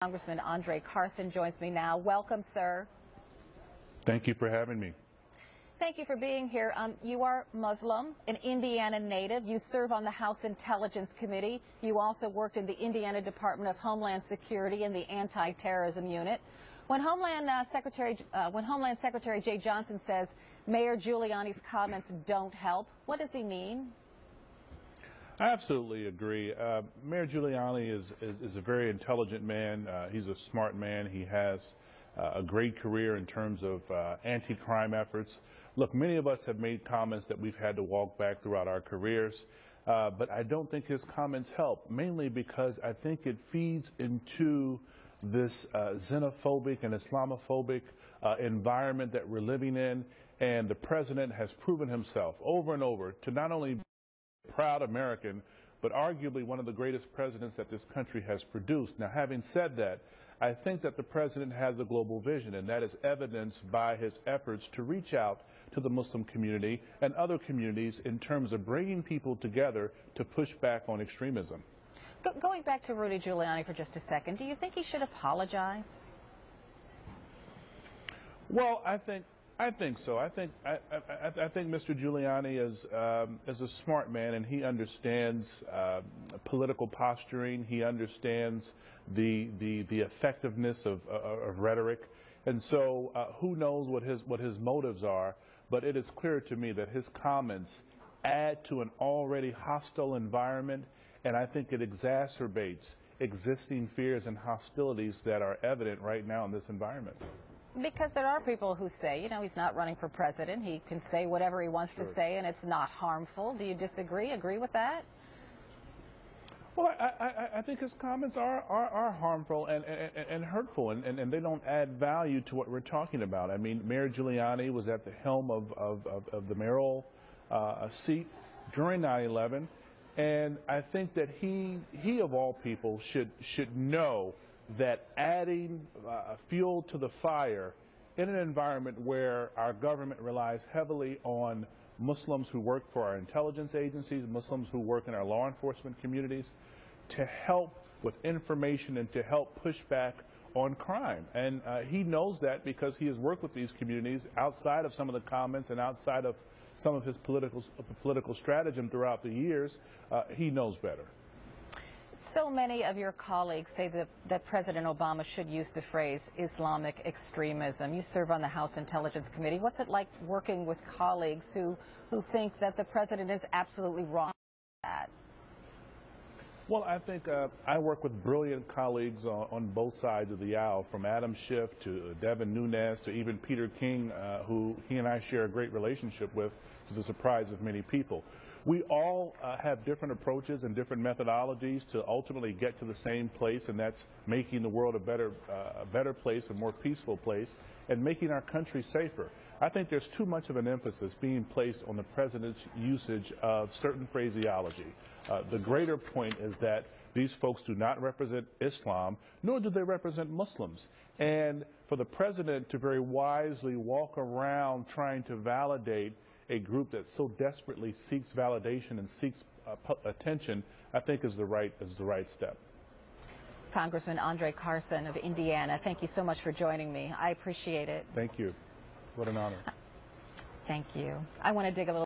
Congressman Andre Carson joins me now. Welcome, sir. Thank you for having me. Thank you for being here. You are Muslim, an Indiana native. You serve on the House Intelligence Committee. You also worked in the Indiana Department of Homeland Security in the Anti-Terrorism Unit. When Homeland Secretary Jay Johnson says Mayor Giuliani's comments don't help, what does he mean? I absolutely agree. Mayor Giuliani is a very intelligent man. He's a smart man. He has a great career in terms of anti-crime efforts. Look, many of us have made comments that we've had to walk back throughout our careers, but I don't think his comments help, mainly because I think it feeds into this xenophobic and Islamophobic environment that we're living in, and the president has proven himself over and over to not only proud American, but arguably one of the greatest presidents that this country has produced. Now, having said that, I think that the president has a global vision, and that is evidenced by his efforts to reach out to the Muslim community and other communities in terms of bringing people together to push back on extremism. Going back to Rudy Giuliani for just a second, do you think he should apologize? Well, I think so. I think Mr. Giuliani is a smart man, and he understands political posturing. He understands the effectiveness of rhetoric, and so who knows what his motives are? But it is clear to me that his comments add to an already hostile environment, and I think it exacerbates existing fears and hostilities that are evident right now in this environment. Because there are people who say, you know, he's not running for president. He can say whatever he wants to say, and it's not harmful. Do you disagree? Agree with that? Well, I think his comments are harmful and hurtful, and they don't add value to what we're talking about. I mean, Mayor Giuliani was at the helm of the mayoral seat during 9/11, and I think that he of all people should know that adding fuel to the fire in an environment where our government relies heavily on Muslims who work for our intelligence agencies, Muslims who work in our law enforcement communities, to help with information and to help push back on crime. And he knows that because he has worked with these communities outside of some of the comments and outside of some of his political stratagem throughout the years. He knows better. So many of your colleagues say that President Obama should use the phrase Islamic extremism. You serve on the House Intelligence Committee. What's it like working with colleagues who think that the president is absolutely wrong with that? Well, I think I work with brilliant colleagues on both sides of the aisle, from Adam Schiff to Devin Nunes to even Peter King, who he and I share a great relationship with, to the surprise of many people. We all have different approaches and different methodologies to ultimately get to the same place, and that's making the world a better place, a more peaceful place, and making our country safer. I think there's too much of an emphasis being placed on the president's usage of certain phraseology. The greater point is that these folks do not represent Islam, nor do they represent Muslims. And for the president to very wisely walk around trying to validate a group that so desperately seeks validation and seeks attention, I think is the right step. Congressman Andre Carson of Indiana, thank you so much for joining me. I appreciate it. Thank you. What an honor. Thank you. I want to dig a little